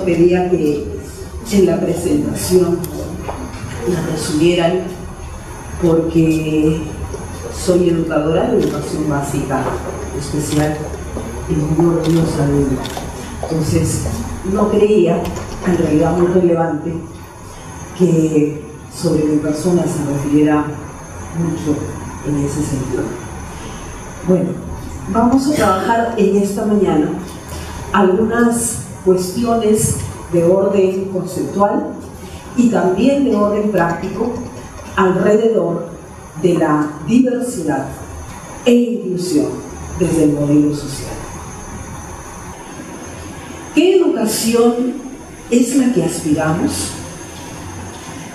pedía que en la presentación la resumieran, porque soy educadora de educación básica especial y muy orgullosa de ello. Entonces, no creía, en realidad muy relevante, que sobre mi persona se refiriera mucho en ese sentido. Bueno, vamos a trabajar en esta mañana algunas cuestiones de orden conceptual y también de orden práctico alrededor de la diversidad e inclusión desde el modelo social. ¿Qué educación es la que aspiramos?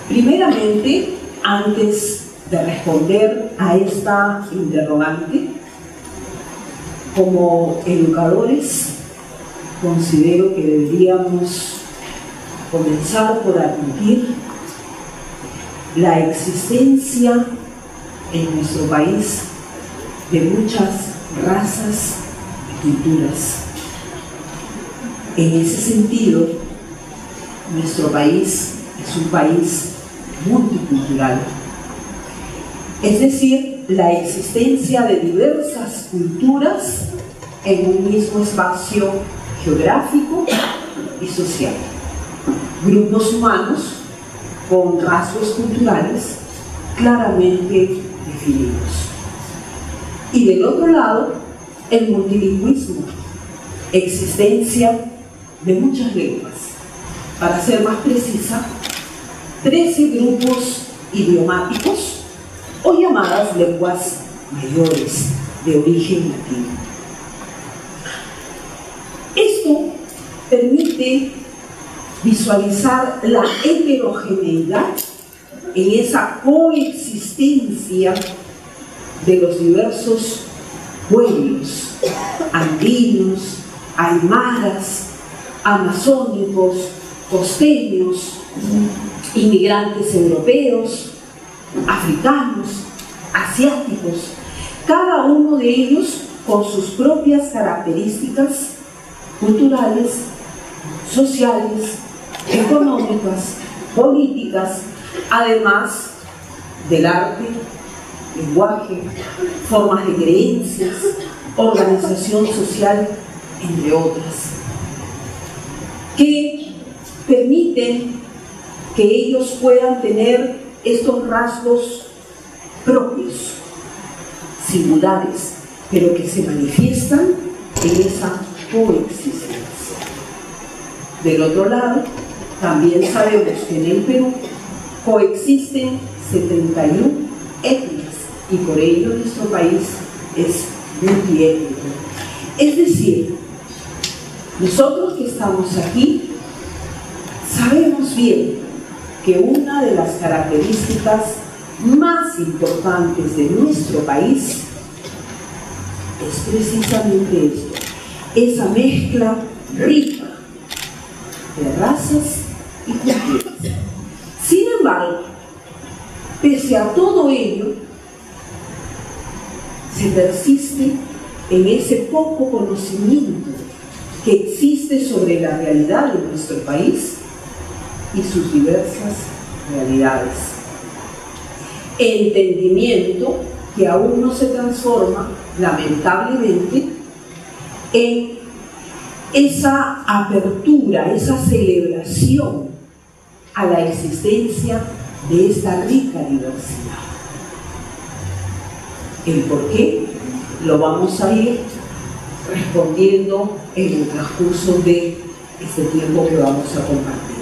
Primeramente, antes de responder a esta interrogante, como educadores, considero que deberíamos comenzar por admitir la existencia en nuestro país de muchas razas y culturas. En ese sentido, nuestro país es un país multicultural, es decir, la existencia de diversas culturas en un mismo espacio geográfico y social. Grupos humanos con rasgos culturales claramente definidos. Y del otro lado, el multilingüismo, existencia de muchas lenguas. Para ser más precisa, 13 grupos idiomáticos o llamadas lenguas mayores de origen latino. Esto permite visualizar la heterogeneidad en esa coexistencia de los diversos pueblos andinos, aymaras, amazónicos, costeños, inmigrantes europeos, africanos, asiáticos, cada uno de ellos con sus propias características culturales, sociales, económicas, políticas, además del arte, lenguaje, formas de creencias, organización social, entre otras, que permiten que ellos puedan tener estos rasgos propios, singulares, pero que se manifiestan en esa coexistencia. Del otro lado, también sabemos que en el Perú coexisten 71 etnias y por ello nuestro país es multiétnico. Es decir, nosotros que estamos aquí sabemos bien que una de las características más importantes de nuestro país es precisamente esto, esa mezcla rica de razas y culturas. Sin embargo, pese a todo ello, se persiste en ese poco conocimiento que existe sobre la realidad de nuestro país y sus diversas realidades. Entendimiento que aún no se transforma, lamentablemente, en esa apertura, esa celebración a la existencia de esta rica diversidad. El por qué lo vamos a ir respondiendo en el transcurso de este tiempo que vamos a compartir.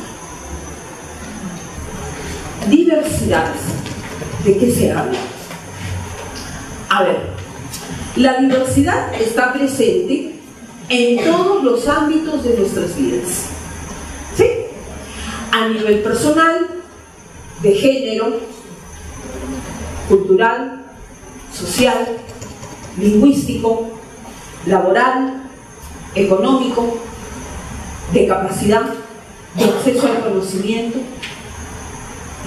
Diversidad. ¿De qué se habla? A ver, la diversidad está presente en todos los ámbitos de nuestras vidas. ¿Sí? A nivel personal, de género, cultural, social, lingüístico, laboral, económico, de capacidad, de acceso al conocimiento,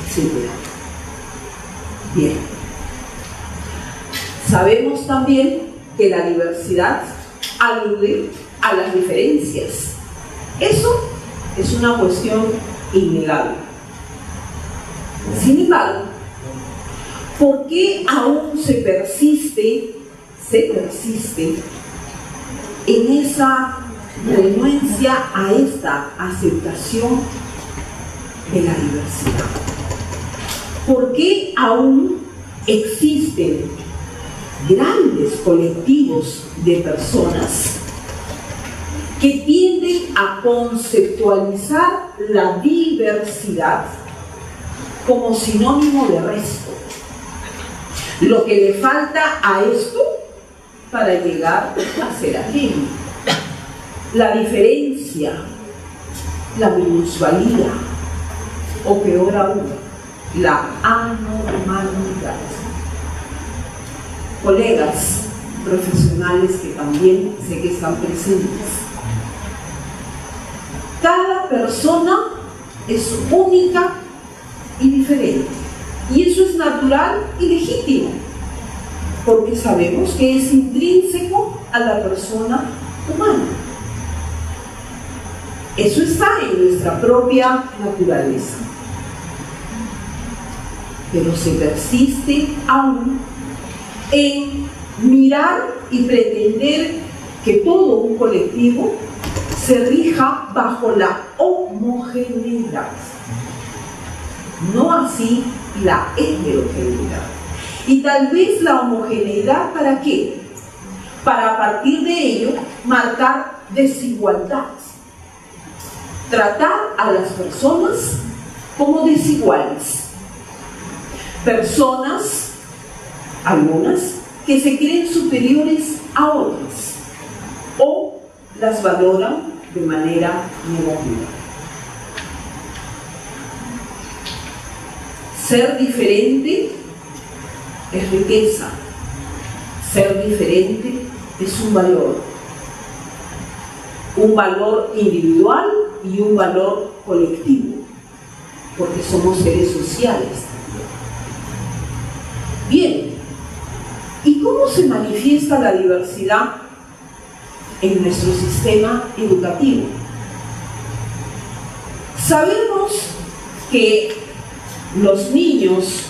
etc. Bien. Sabemos también que la diversidad alude a las diferencias. Eso es una cuestión innegable. Sin embargo, ¿por qué aún se persiste en esa renuencia a esta aceptación de la diversidad? ¿Por qué aún existen grandes colectivos de personas que tienden a conceptualizar la diversidad como sinónimo de resto? Lo que le falta a esto para llegar a ser ajeno. La diferencia, la minusvalía, o peor aún, la anormalidad. Colegas profesionales que también sé que están presentes, cada persona es única y diferente, y eso es natural y legítimo, porque sabemos que es intrínseco a la persona humana. Eso está en nuestra propia naturaleza. Pero se persiste aún en mirar y pretender que todo un colectivo se rija bajo la homogeneidad, no así la heterogeneidad. Y tal vez la homogeneidad, ¿para qué? Para a partir de ello marcar desigualdad, tratar a las personas como desiguales, personas, algunas, que se creen superiores a otras o las valoran de manera negativa. Ser diferente es riqueza, ser diferente es un valor individual y un valor colectivo, porque somos seres sociales también. Bien, ¿y cómo se manifiesta la diversidad en nuestro sistema educativo? Sabemos que los niños,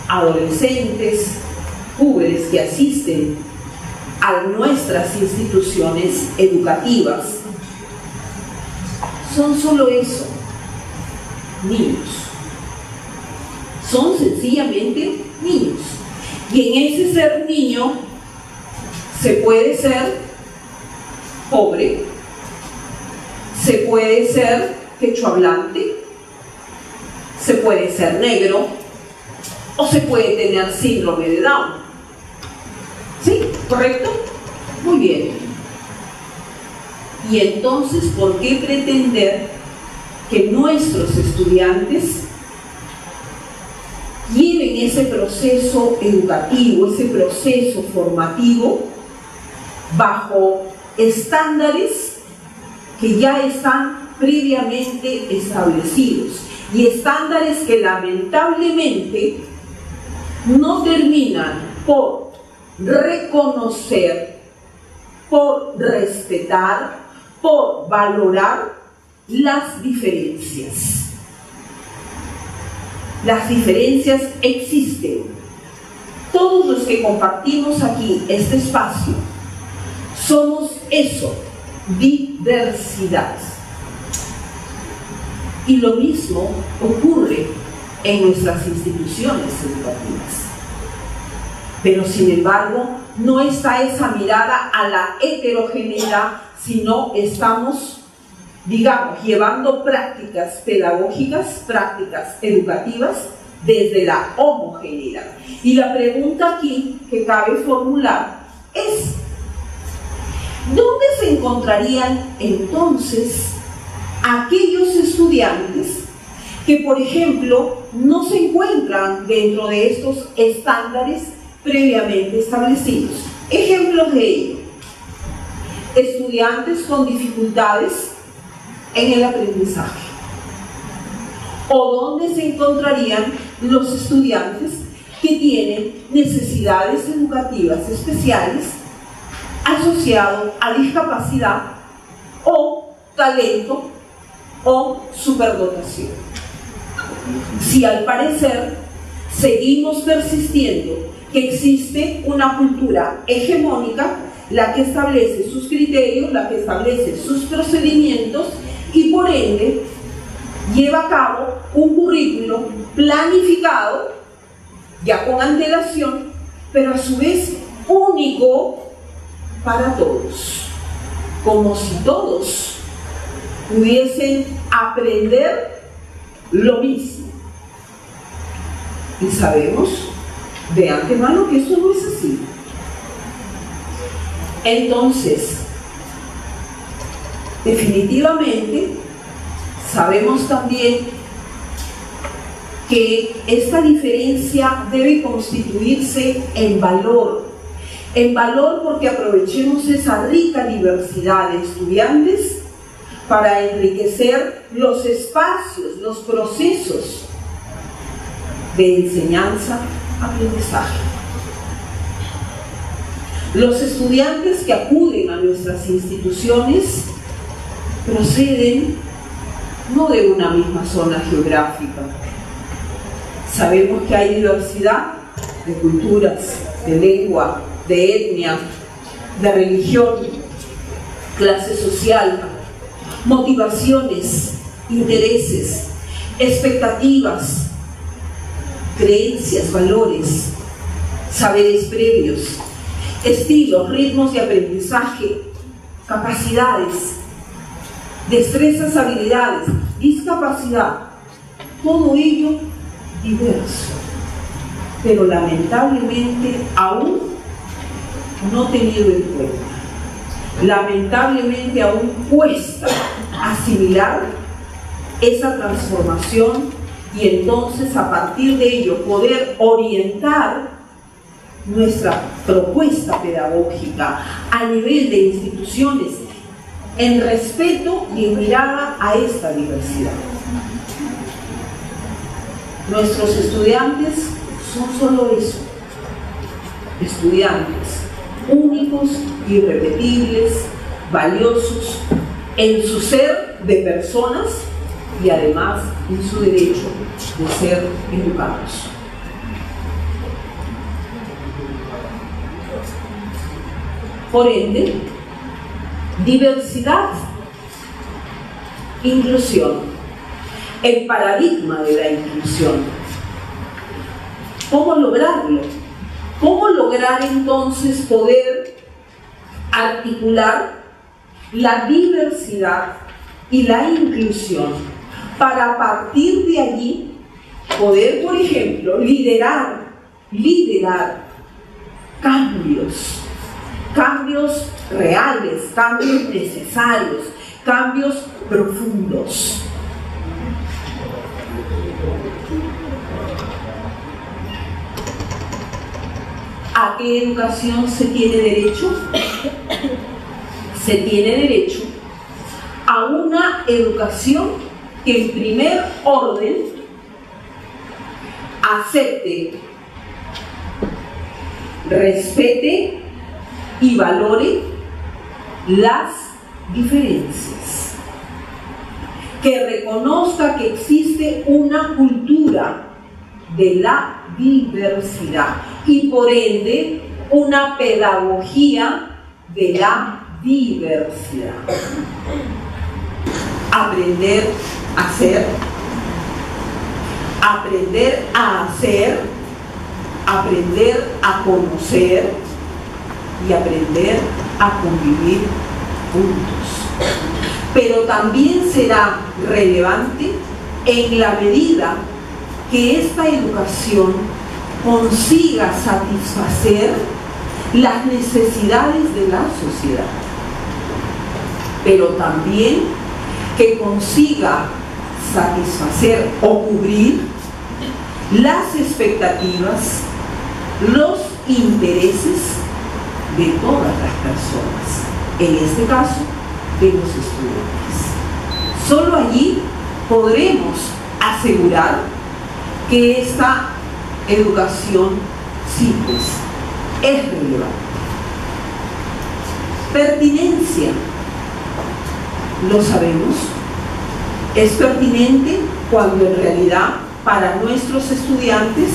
adolescentes, jóvenes que asisten a nuestras instituciones educativas son solo eso, niños. Son sencillamente niños. Y en ese ser niño se puede ser pobre, se puede ser quechohablante, se puede ser negro o se puede tener síndrome de Down. ¿Sí? ¿Correcto? Muy bien. Y entonces, ¿por qué pretender que nuestros estudiantes lleven ese proceso educativo, ese proceso formativo bajo estándares que ya están previamente establecidos y estándares que lamentablemente no terminan por reconocer, por respetar, por valorar las diferencias? Las diferencias existen. Todos los que compartimos aquí este espacio somos eso, diversidad. Y lo mismo ocurre en nuestras instituciones educativas. Pero sin embargo, no está esa mirada a la heterogeneidad, sino estamos, digamos, llevando prácticas pedagógicas, prácticas educativas desde la homogeneidad. Y la pregunta aquí que cabe formular es: ¿dónde se encontrarían entonces aquellos estudiantes que, por ejemplo, no se encuentran dentro de estos estándares previamente establecidos? Ejemplos de ello: estudiantes con dificultades en el aprendizaje. ¿O dónde se encontrarían los estudiantes que tienen necesidades educativas especiales asociado a discapacidad o talento o superdotación. Si al parecer seguimos persistiendo que existe una cultura hegemónica, la que establece sus criterios, la que establece sus procedimientos y por ende lleva a cabo un currículo planificado, ya con antelación, pero a su vez único para todos, como si todos pudiesen aprender lo mismo. Y sabemos de antemano que eso no es así. Entonces, definitivamente, sabemos también que esta diferencia debe constituirse en valor porque aprovechemos esa rica diversidad de estudiantes para enriquecer los espacios, los procesos de enseñanza-aprendizaje. Los estudiantes que acuden a nuestras instituciones proceden no de una misma zona geográfica. Sabemos que hay diversidad de culturas, de lengua, de etnia, de religión, clase social, motivaciones, intereses, expectativas, creencias, valores, saberes previos, estilos, ritmos de aprendizaje, capacidades, destrezas, habilidades, discapacidad, todo ello diverso, pero lamentablemente aún no tenido en cuenta. Lamentablemente aún cuesta asimilar esa transformación y entonces a partir de ello poder orientar nuestra propuesta pedagógica a nivel de instituciones en respeto y en mirada a esta diversidad. Nuestros estudiantes son solo eso, estudiantes únicos, irrepetibles, valiosos en su ser de personas y además en su derecho de ser educados. Por ende, diversidad, inclusión, el paradigma de la inclusión. ¿Cómo lograrlo? ¿Cómo lograr entonces poder articular la diversidad y la inclusión para a partir de allí poder, por ejemplo, liderar cambios reales, cambios necesarios, cambios profundos? ¿A qué educación se tiene derecho? Se tiene derecho a una educación que en primer orden acepte, respete y valore las diferencias, que reconozca que existe una cultura de la diversidad y por ende una pedagogía de la diversidad. Aprender a ser, aprender a hacer, aprender a conocer y aprender a convivir juntos. Pero también será relevante en la medida que esta educación consiga satisfacer las necesidades de la sociedad, pero también que consiga satisfacer o cubrir las expectativas, los intereses de todas las personas, en este caso de los estudiantes. Solo allí podremos asegurar que esta educación sí pues es relevante. Pertinencia. lo sabemos, es pertinente cuando en realidad para nuestros estudiantes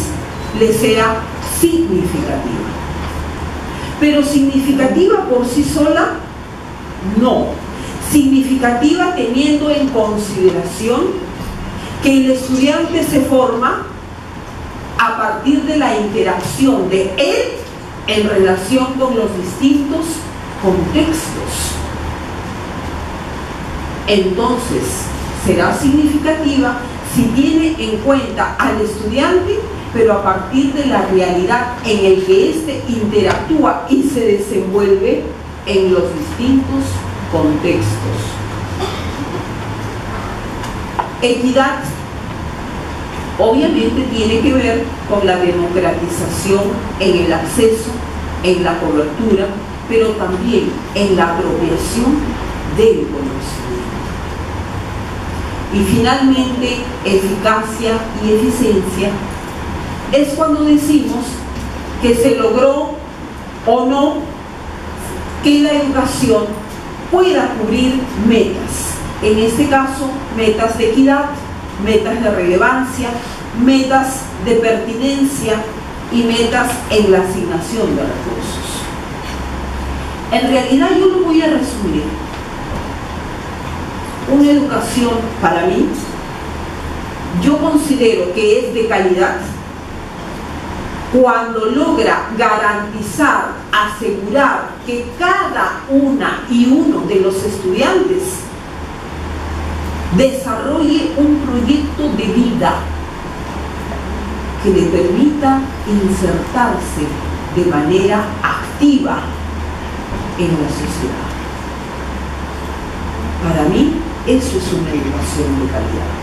les sea significativa. Pero significativa por sí sola, no. Significativa teniendo en consideración que el estudiante se forma a partir de la interacción de él en relación con los distintos contextos. Entonces, será significativa si tiene en cuenta al estudiante, pero a partir de la realidad en el que éste interactúa y se desenvuelve en los distintos contextos. Equidad obviamente tiene que ver con la democratización en el acceso, en la cobertura, pero también en la apropiación del conocimiento. Y finalmente, eficacia y eficiencia es cuando decimos que se logró o no que la educación pueda cubrir metas. En este caso, metas de equidad, metas de relevancia, metas de pertinencia y metas en la asignación de recursos. En realidad yo lo voy a resumir. Una educación, para mí, yo considero que es de calidad cuando logra garantizar, asegurar que cada una y uno de los estudiantes desarrolle un proyecto de vida que le permita insertarse de manera activa en la sociedad. Para mí, eso es una educación de calidad.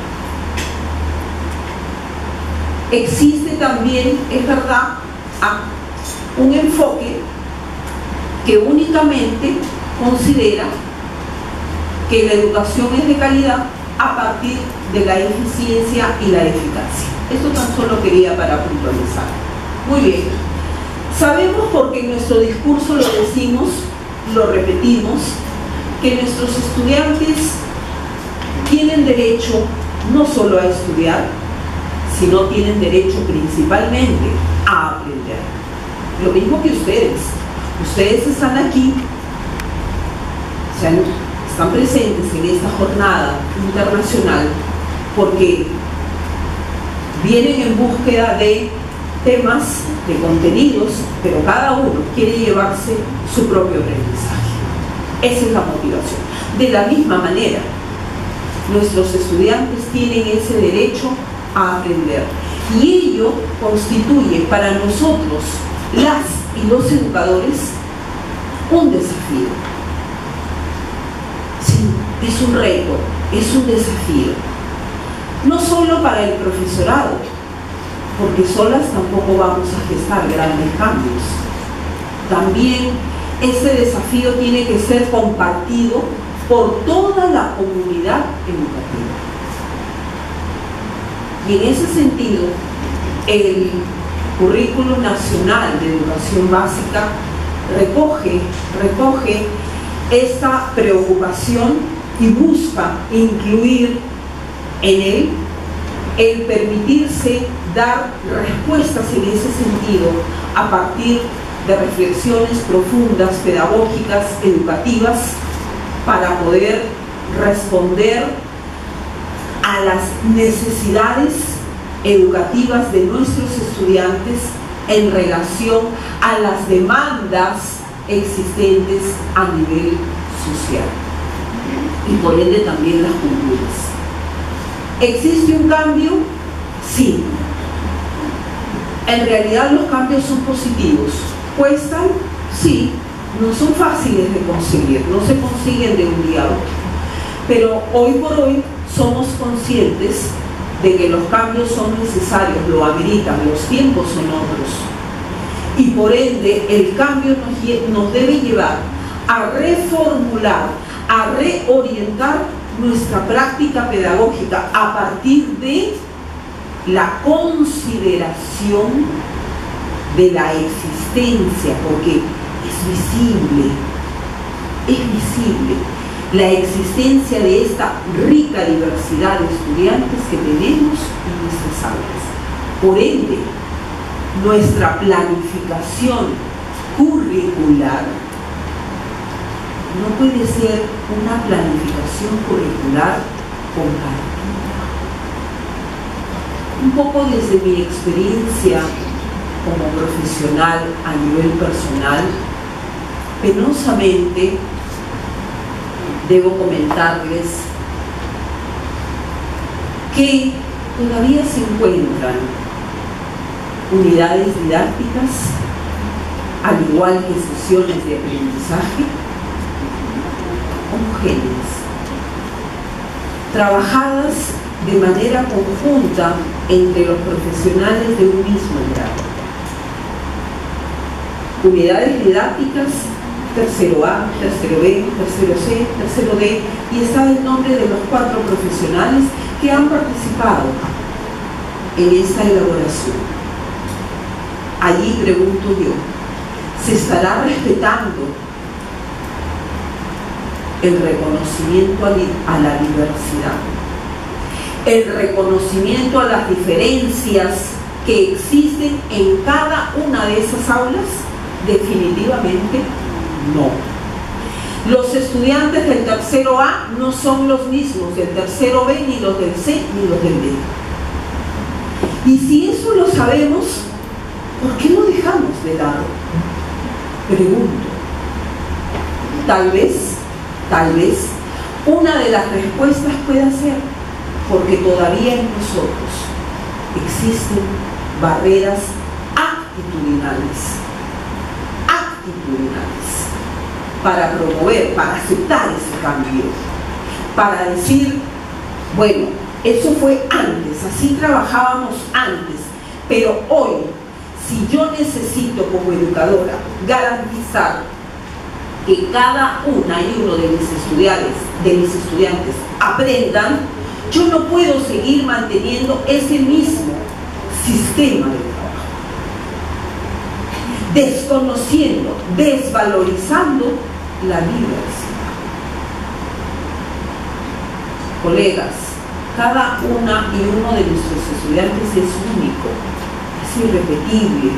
Existe también, es verdad, un enfoque que únicamente considera que la educación es de calidad a partir de la eficiencia y la eficacia. Esto tan solo quería para puntualizar. Muy bien. Sabemos, porque en nuestro discurso lo decimos, lo repetimos, que nuestros estudiantes tienen derecho no solo a estudiar, sino tienen derecho principalmente a aprender. Lo mismo que ustedes. Ustedes están aquí, están presentes en esta jornada internacional porque vienen en búsqueda de temas, de contenidos, pero cada uno quiere llevarse su propio aprendizaje. Esa es la motivación. De la misma manera, nuestros estudiantes tienen ese derecho a aprender. Y ello constituye para nosotros, las y los educadores, un desafío. Sí, es un reto, es un desafío. No solo para el profesorado, porque solas tampoco vamos a gestar grandes cambios. También este desafío tiene que ser compartido por toda la comunidad educativa. Y en ese sentido, el Currículo Nacional de Educación Básica recoge esta preocupación y busca incluir en él el permitirse dar respuestas en ese sentido a partir de reflexiones profundas, pedagógicas, educativas, para poder responder a las necesidades educativas de nuestros estudiantes en relación a las demandas existentes a nivel social y por ende también las culturas. ¿Existe un cambio? Sí. En realidad los cambios son positivos. ¿Cuestan? Sí. No son fáciles de conseguir, no se consiguen de un día a otro. Pero hoy por hoy somos conscientes de que los cambios son necesarios, lo ameritan, los tiempos son otros. Y por ende el cambio nos debe llevar a reformular, a reorientar nuestra práctica pedagógica a partir de la consideración de la existencia, porque es visible la existencia de esta rica diversidad de estudiantes que tenemos en nuestras aulas. Por ende, nuestra planificación curricular no puede ser una planificación curricular compartida. Un poco desde mi experiencia como profesional a nivel personal, penosamente debo comentarles que todavía se encuentran unidades didácticas, al igual que sesiones de aprendizaje, homogéneas, trabajadas de manera conjunta entre los profesionales de un mismo grado. Unidades didácticas, tercero A, tercero B, tercero C, tercero D, y está el nombre de los 4 profesionales que han participado en esta elaboración. Allí pregunto yo, ¿se estará respetando el reconocimiento a la diversidad? El reconocimiento a las diferencias que existen en cada una de esas aulas. Definitivamente no. Los estudiantes del tercero A no son los mismos del tercero B, ni los del C, ni los del D. Y si eso lo sabemos, ¿por qué lo dejamos de lado? Pregunto. Tal vez, una de las respuestas pueda ser porque todavía en nosotros existen barreras actitudinales para promover, para aceptar ese cambio, para decir, bueno, eso fue antes, así trabajábamos antes, pero hoy, si yo necesito como educadora garantizar que cada una y uno de mis estudiantes aprendan, yo no puedo seguir manteniendo ese mismo sistema de trabajo, desconociendo, desvalorizando la diversidad. Colegas, cada una y uno de nuestros estudiantes es único, es irrepetible,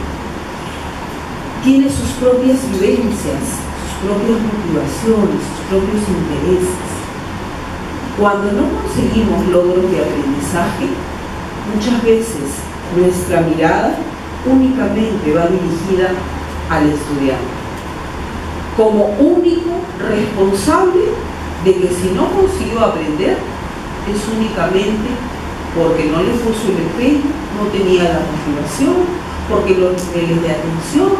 tiene sus propias vivencias, sus propias motivaciones, sus propios intereses. Cuando no conseguimos logros de aprendizaje, muchas veces nuestra mirada únicamente va dirigida al estudiante, como único responsable de que si no consiguió aprender, es únicamente porque no le puso el empeño, no tenía la motivación, porque los niveles de atención,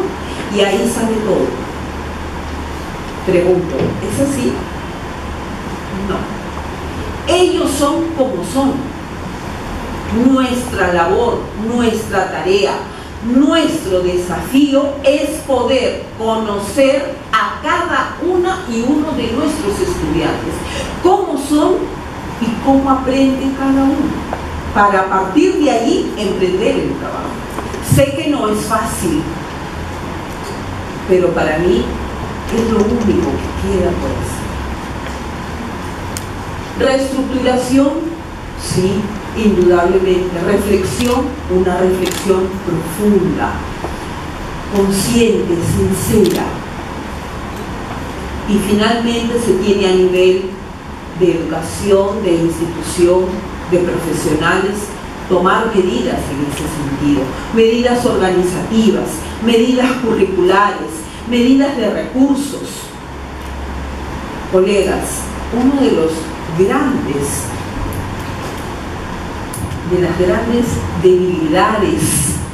y ahí sale todo. Pregunto, ¿es así? No. Ellos son como son. Nuestra labor, nuestra tarea, nuestro desafío es poder conocer a cada una y uno de nuestros estudiantes, cómo son y cómo aprende cada uno, para a partir de ahí emprender el trabajo. Sé que no es fácil, pero para mí es lo único que queda por hacer. Reestructuración, sí, indudablemente. Reflexión, una reflexión profunda, consciente, sincera. Y finalmente se tiene a nivel de educación, de institución, de profesionales, tomar medidas en ese sentido, medidas organizativas, medidas curriculares, medidas de recursos. Colegas, uno de las grandes debilidades,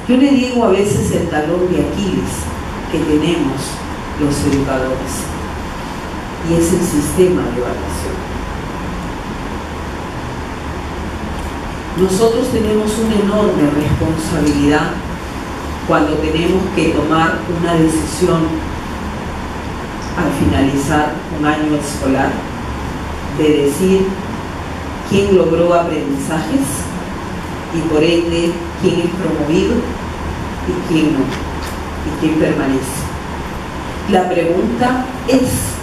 yo le digo a veces el talón de Aquiles que tenemos los educadores, y es el sistema de evaluación. Nosotros tenemos una enorme responsabilidad cuando tenemos que tomar una decisión al finalizar un año escolar, de decir quién logró aprendizajes y por ende quién es promovido y quién no, y quién permanece. La pregunta es,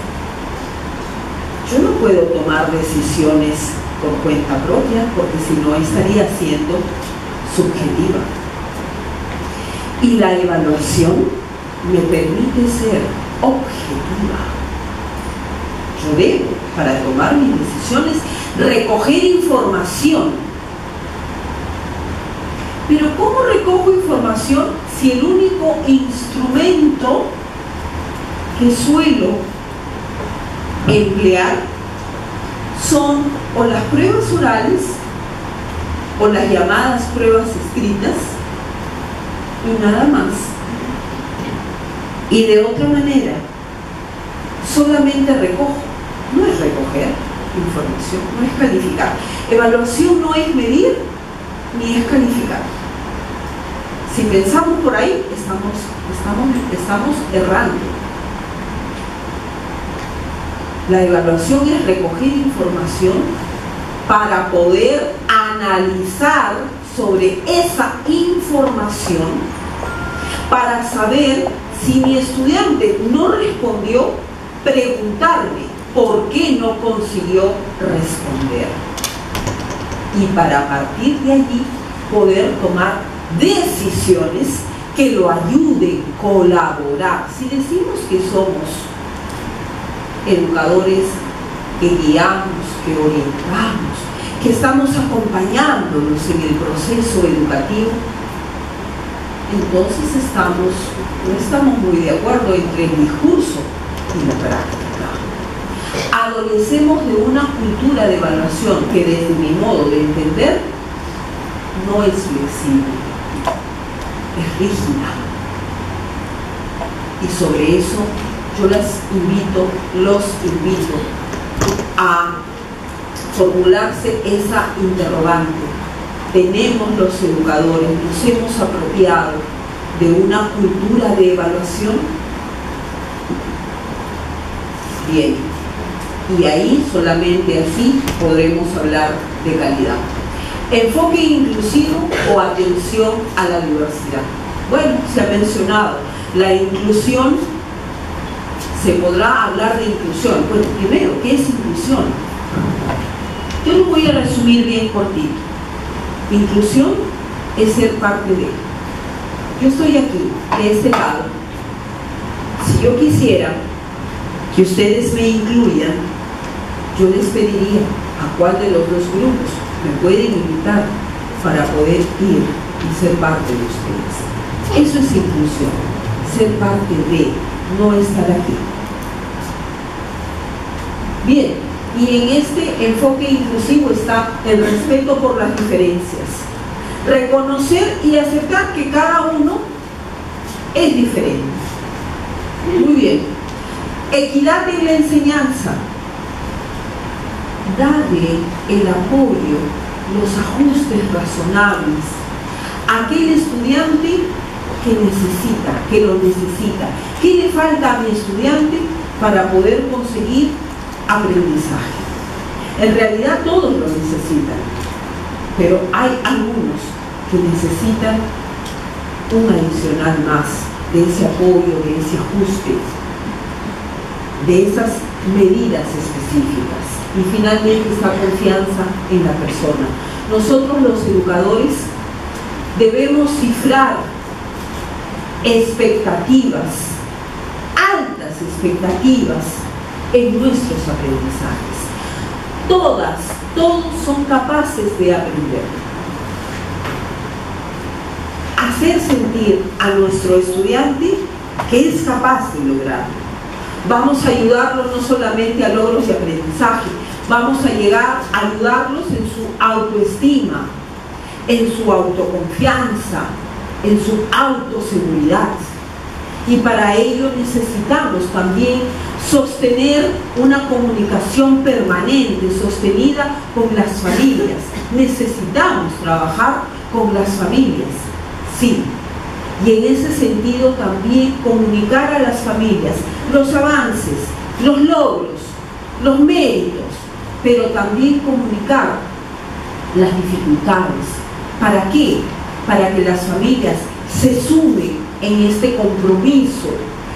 Yo no puedo tomar decisiones por cuenta propia, porque si no estaría siendo subjetiva. Y la evaluación me permite ser objetiva. Yo debo, para tomar mis decisiones, recoger información. Pero ¿cómo recojo información si el único instrumento que suelo emplear son o las pruebas orales o las llamadas pruebas escritas y nada más? Y de otra manera, solamente recojo. No es recoger información, no es calificar. Evaluación no es medir ni es calificar. Si pensamos por ahí, estamos errando. La evaluación es recoger información para poder analizar sobre esa información, para saber si mi estudiante no respondió, preguntarme por qué no consiguió responder. Y para partir de allí poder tomar decisiones que lo ayuden, colaborar. Si decimos que somos educadores que guiamos, que orientamos, que estamos acompañándolos en el proceso educativo, entonces no estamos muy de acuerdo entre el discurso y la práctica. Adolecemos de una cultura de evaluación que, desde mi modo de entender, no es flexible, es rígida. Y sobre eso yo los invito a formularse esa interrogante. ¿Tenemos los educadores, nos hemos apropiado de una cultura de evaluación? Bien, y ahí solamente así podremos hablar de calidad. Enfoque inclusivo o atención a la diversidad. Bueno, se ha mencionado la inclusión. Se podrá hablar de inclusión. Bueno, primero, ¿qué es inclusión? Yo lo voy a resumir bien cortito. Inclusión es ser parte de. Yo estoy aquí, de este lado. Si yo quisiera que ustedes me incluyan, yo les pediría a cuál de los dos grupos me pueden invitar para poder ir y ser parte de ustedes. Eso es inclusión, ser parte de, no estar aquí. Bien, y en este enfoque inclusivo está el respeto por las diferencias, reconocer y aceptar que cada uno es diferente. Muy bien. Equidad en la enseñanza. Darle el apoyo, los ajustes razonables a aquel estudiante que lo necesita. ¿Qué le falta a mi estudiante para poder conseguir aprendizaje? En realidad todos lo necesitan, pero hay algunos que necesitan un adicional más de ese apoyo, de ese ajuste, de esas medidas específicas. Y finalmente esa confianza en la persona. Nosotros los educadores debemos cifrar expectativas, altas expectativas en nuestros aprendizajes. Todos son capaces de aprender. Hacer sentir a nuestro estudiante que es capaz de lograrlo. Vamos a ayudarlos no solamente a logros de aprendizaje, vamos a ayudarlos en su autoestima, en su autoconfianza, en su autoseguridad. Y para ello necesitamos también sostener una comunicación permanente, sostenida con las familias. Necesitamos trabajar con las familias, sí. Y en ese sentido también comunicar a las familias los avances, los logros, los méritos, pero también comunicar las dificultades. ¿Para qué? Para que las familias se sumen en este compromiso,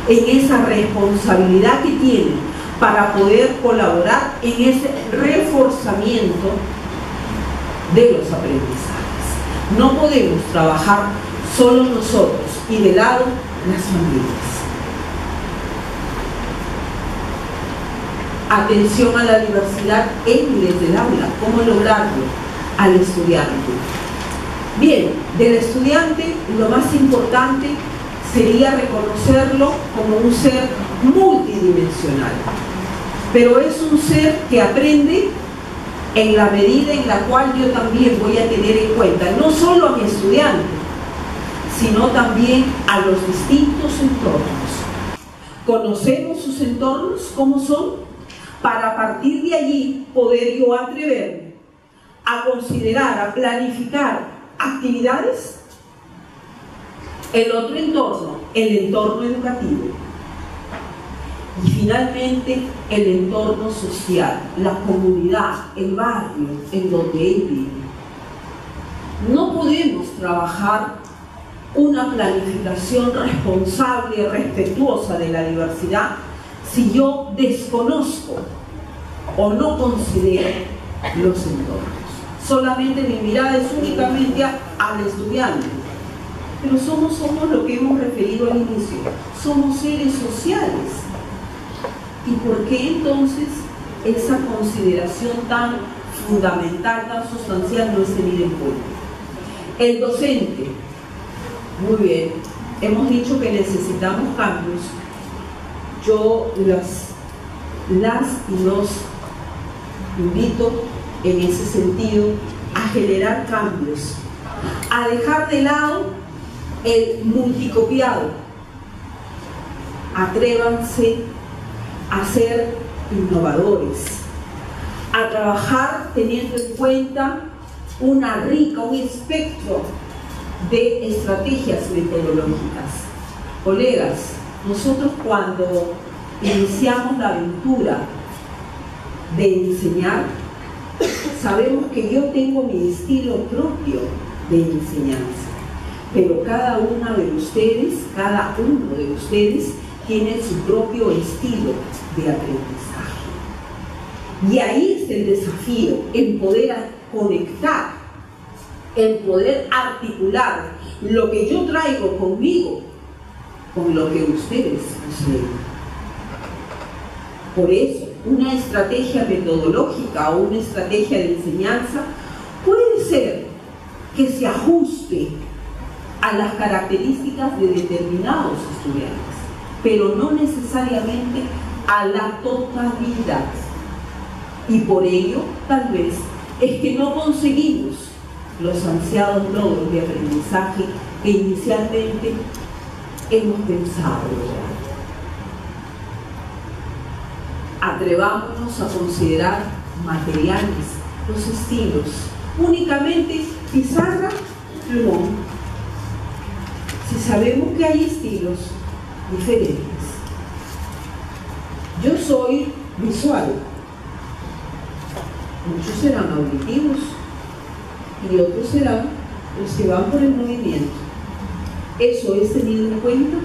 en esa responsabilidad que tienen para poder colaborar en ese reforzamiento de los aprendizajes. No podemos trabajar solo nosotros y de lado las familias. Atención a la diversidad en y desde el aula. ¿Cómo lograrlo? Al estudiante. Bien, del estudiante lo más importante sería reconocerlo como un ser multidimensional, pero es un ser que aprende en la medida en la cual yo también voy a tener en cuenta no solo a mi estudiante, sino también a los distintos entornos. Conocemos sus entornos, cómo son, para a partir de allí poder yo atreverme a considerar, a planificar actividades. El otro entorno, el entorno educativo. Y finalmente el entorno social, la comunidad, el barrio en donde él vive. No podemos trabajar una planificación responsable, respetuosa de la diversidad si yo desconozco o no considero los entornos. Solamente mi mirada es únicamente al estudiante. Pero somos lo que hemos referido al inicio. Somos seres sociales. ¿Y por qué entonces esa consideración tan fundamental, tan sustancial no es tenida en cuenta? El docente. Muy bien. Hemos dicho que necesitamos cambios. Yo las y los invito en ese sentido a generar cambios, a dejar de lado el multicopiado. Atrévanse a ser innovadores, a trabajar teniendo en cuenta un espectro de estrategias metodológicas. Colegas, nosotros cuando iniciamos la aventura de enseñar, sabemos que yo tengo mi estilo propio de enseñanza, pero cada uno de ustedes tiene su propio estilo de aprendizaje. Y ahí es el desafío, en poder conectar, en poder articular lo que yo traigo conmigo con lo que ustedes poseen. Por eso, una estrategia metodológica o una estrategia de enseñanza puede ser que se ajuste a las características de determinados estudiantes, pero no necesariamente a la totalidad. Y por ello, tal vez, es que no conseguimos los ansiados logros de aprendizaje que inicialmente hemos pensado lograr. Atrevámonos a considerar materiales, los estilos, únicamente pizarra, plumón. Si sabemos que hay estilos diferentes. Yo soy visual, muchos serán auditivos y otros serán los que van por el movimiento. ¿Eso es tenido en cuenta?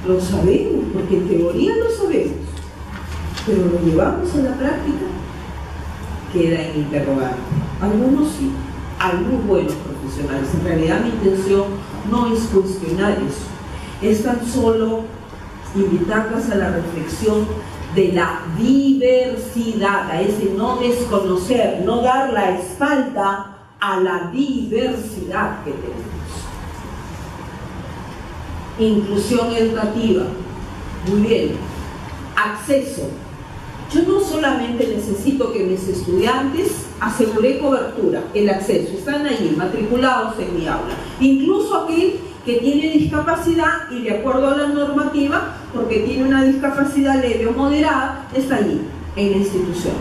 Lo sabemos, porque en teoría lo sabemos, pero lo llevamos a la práctica, queda en interrogante. Algunos sí, hay muy buenos profesionales. En realidad mi intención no es cuestionar eso, es tan solo invitarlas a la reflexión de la diversidad, a ese no desconocer, no dar la espalda a la diversidad que tenemos. Inclusión educativa, muy bien. Acceso. Yo no solamente necesito que mis estudiantes asegure cobertura, el acceso, están allí matriculados en mi aula, incluso aquel que tiene discapacidad y de acuerdo a la normativa, porque tiene una discapacidad leve o moderada, está allí en la institución,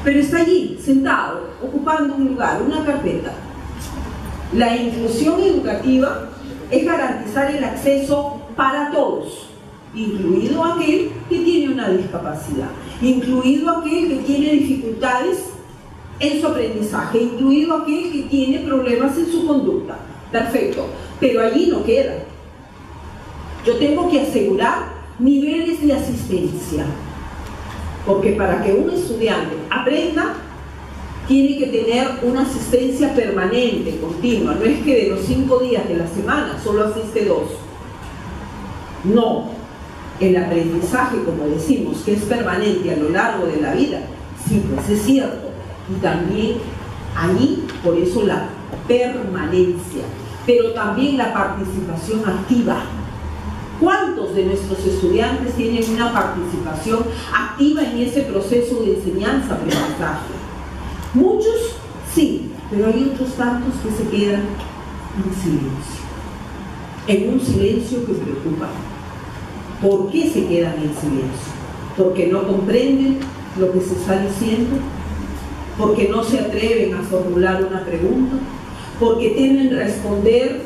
pero está allí sentado, ocupando un lugar, una carpeta. La inclusión educativa es garantizar el acceso para todos, incluido aquel que tiene una discapacidad, incluido aquel que tiene dificultades en su aprendizaje, incluido aquel que tiene problemas en su conducta. Perfecto, pero allí no queda. Yo tengo que asegurar niveles de asistencia. Porque para que un estudiante aprenda, tiene que tener una asistencia permanente, continua. No es que de los 5 días de la semana solo asiste 2. No. El aprendizaje, como decimos, que es permanente a lo largo de la vida, sí, pues es cierto. Y también ahí, por eso la permanencia, pero también la participación activa. ¿Cuántos de nuestros estudiantes tienen una participación activa en ese proceso de enseñanza-aprendizaje? Muchos sí, pero hay otros tantos que se quedan en silencio, en un silencio que preocupa. ¿Por qué se quedan en silencio? ¿Porque no comprenden lo que se está diciendo? ¿Porque no se atreven a formular una pregunta? ¿Porque temen responder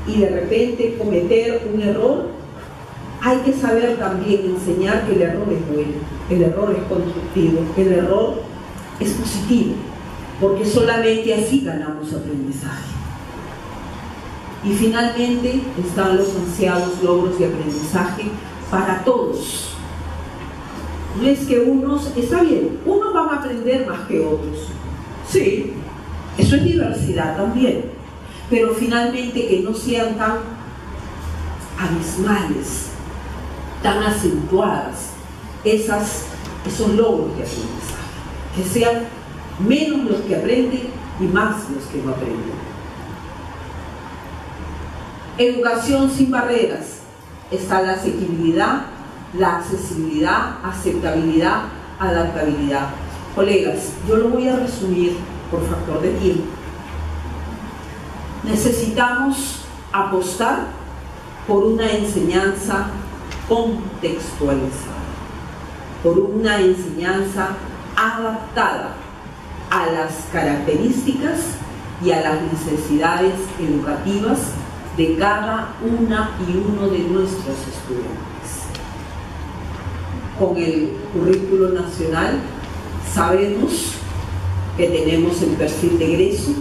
y de repente cometer un error? Hay que saber también enseñar que el error es bueno, el error es constructivo, el error es positivo, porque solamente así ganamos aprendizaje. Y finalmente están los ansiados logros de aprendizaje para todos. No es que unos, está bien, unos van a aprender más que otros. Sí, eso es diversidad también. Pero finalmente que no sean tan abismales, tan acentuadas esos logros de aprendizaje. Que sean menos los que aprenden y más los que no aprenden. Educación sin barreras. Está la asequibilidad, la accesibilidad, aceptabilidad, adaptabilidad. Colegas, yo lo voy a resumir por factor de tiempo. Necesitamos apostar por una enseñanza contextualizada, por una enseñanza adaptada a las características y a las necesidades educativas de cada una y uno de nuestros estudiantes. Con el currículo nacional sabemos que tenemos el perfil de egreso,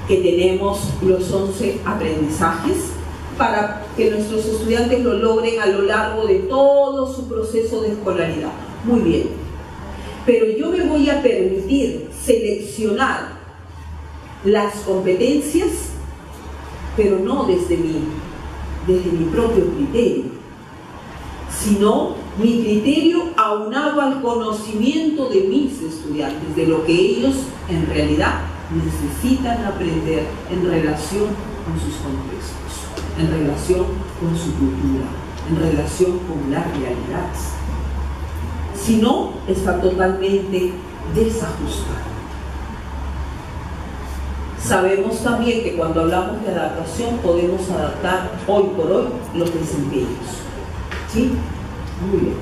que tenemos los 11 aprendizajes para que nuestros estudiantes lo logren a lo largo de todo su proceso de escolaridad. Muy bien, pero yo me voy a permitir seleccionar las competencias, pero no desde mi propio criterio, sino mi criterio aunado al conocimiento de mis estudiantes, de lo que ellos en realidad necesitan aprender en relación con sus contextos, en relación con su cultura, en relación con la realidad. Si no, está totalmente desajustado. Sabemos también que cuando hablamos de adaptación podemos adaptar hoy por hoy los desempeños. ¿Sí? Muy bien.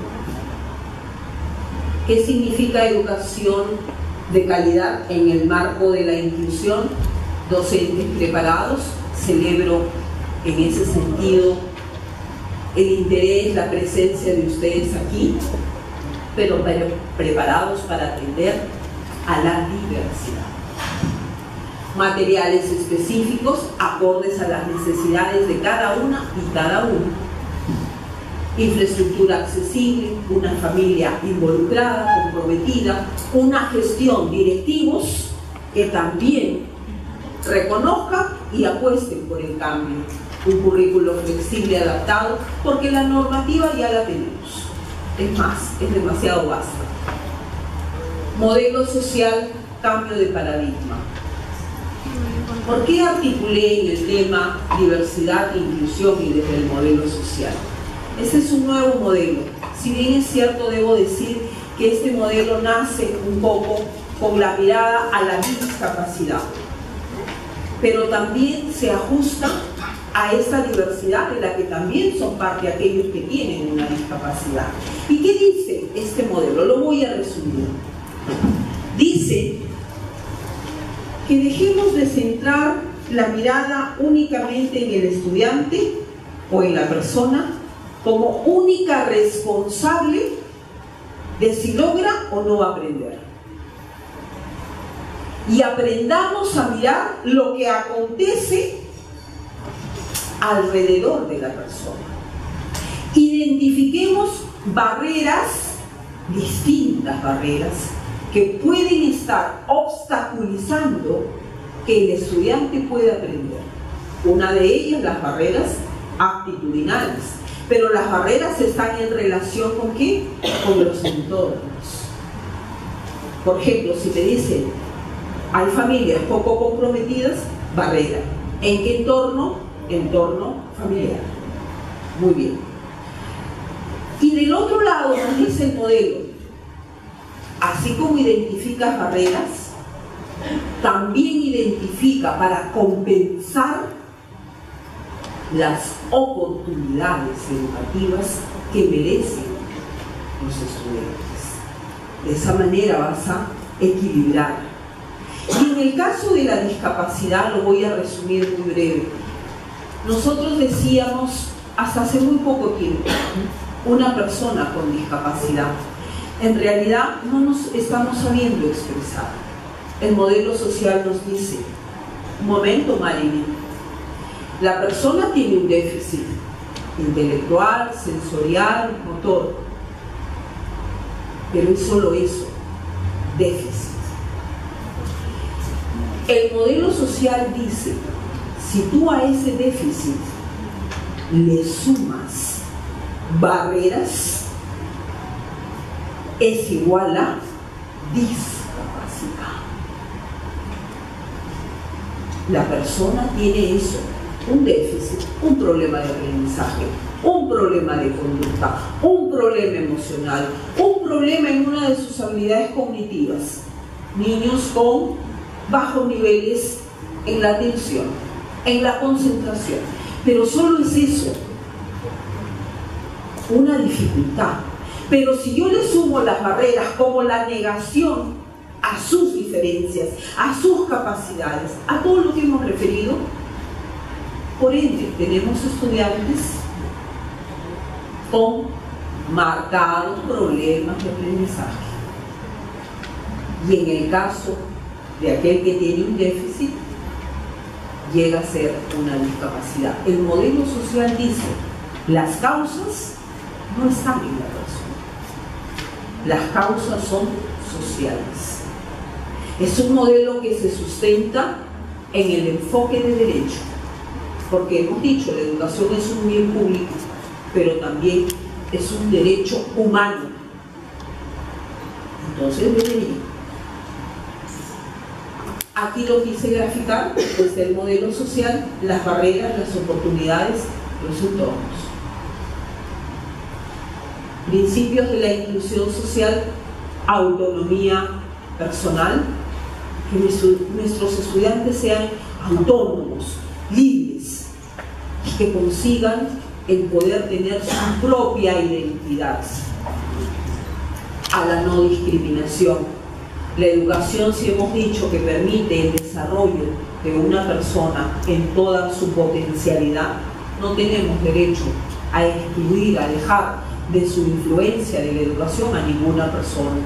¿Qué significa educación de calidad en el marco de la inclusión? Docentes preparados. Celebro en ese sentido el interés, la presencia de ustedes aquí, pero preparados para atender a la diversidad. Materiales específicos acordes a las necesidades de cada una y cada uno. Infraestructura accesible, una familia involucrada, comprometida, una gestión, directivos que también reconozcan y apuesten por el cambio. Un currículo flexible, adaptado, porque la normativa ya la tenemos. Es más, es demasiado vasta. Modelo social, cambio de paradigma. ¿Por qué articulé en el tema diversidad e inclusión y desde el modelo social? Este es un nuevo modelo. Si bien es cierto, debo decir que este modelo nace un poco con la mirada a la discapacidad, pero también se ajusta a esta diversidad de la que también son parte aquellos que tienen una discapacidad. ¿Y qué dice este modelo? Lo voy a resumir. Dice que dejemos de centrar la mirada únicamente en el estudiante o en la persona como única responsable de si logra o no aprender. Y aprendamos a mirar lo que acontece alrededor de la persona. Identifiquemos barreras distintas barreras que pueden estar obstaculizando que el estudiante pueda aprender. Una de ellas, las barreras actitudinales, pero las barreras están en relación ¿con qué? Con los entornos. Por ejemplo, si te dicen, hay familias poco comprometidas, barrera. ¿En qué entorno? Entorno familiar. Muy bien. Y del otro lado nos dice el modelo, así como identificas barreras, también identifica para compensar las oportunidades educativas que merecen los estudiantes. De esa manera vas a equilibrar. Y en el caso de la discapacidad, lo voy a resumir muy breve. Nosotros decíamos, hasta hace muy poco tiempo, una persona con discapacidad. En realidad no nos estamos sabiendo expresar. El modelo social nos dice, un momento, Marilyn, la persona tiene un déficit intelectual, sensorial, motor, pero es solo eso, déficit. El modelo social dice, si tú a ese déficit le sumas barreras, es igual a discapacidad. La persona tiene eso, un déficit, un problema de aprendizaje, un problema de conducta, un problema emocional, un problema en una de sus habilidades cognitivas. Niños con bajos niveles en la atención, en la concentración, pero solo es eso, una dificultad. Pero si yo le sumo las barreras como la negación a sus diferencias, a sus capacidades, a todo lo que hemos referido, por ende tenemos estudiantes con marcados problemas de aprendizaje. Y en el caso de aquel que tiene un déficit, llega a ser una discapacidad. El modelo social dice, las causas no están en la persona, las causas son sociales. Es un modelo que se sustenta en el enfoque de derecho, porque hemos dicho, la educación es un bien público, pero también es un derecho humano. Entonces debería. Aquí lo quise graficar desde el modelo social, las barreras, las oportunidades, los entornos. Principios de la inclusión social, autonomía personal, que nuestros estudiantes sean autónomos, libres, y que consigan el poder tener su propia identidad. A la no discriminación. La educación, si hemos dicho que permite el desarrollo de una persona en toda su potencialidad, no tenemos derecho a excluir, a dejar de su influencia de la educación a ninguna persona.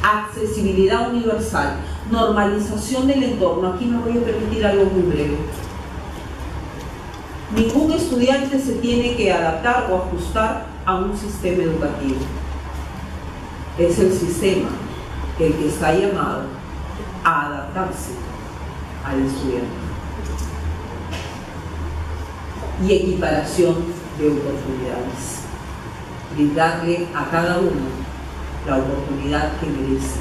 Accesibilidad universal, normalización del entorno. Aquí me voy a permitir algo muy breve. Ningún estudiante se tiene que adaptar o ajustar a un sistema educativo. Es el sistema el que está llamado a adaptarse al estudiante. Y equiparación de oportunidades. Brindarle a cada uno la oportunidad que merece,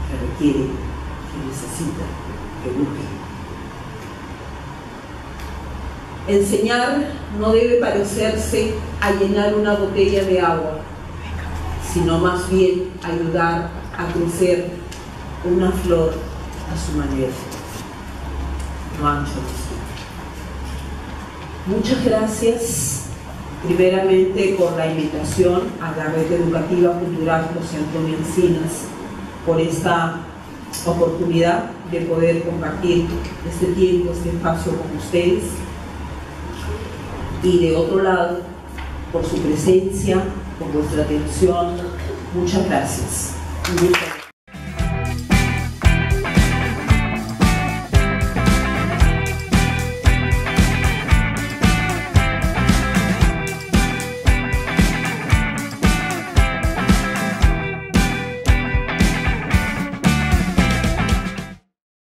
que requiere, que necesita, que busque. Enseñar no debe parecerse a llenar una botella de agua, sino más bien ayudar a crecer una flor a su manera, no ancho. Muchas gracias, primeramente por la invitación a la Red Educativa Cultural José Antonio Encinas, por esta oportunidad de poder compartir este tiempo, este espacio con ustedes, y de otro lado, por su presencia, por vuestra atención. Muchas gracias. Muchas gracias.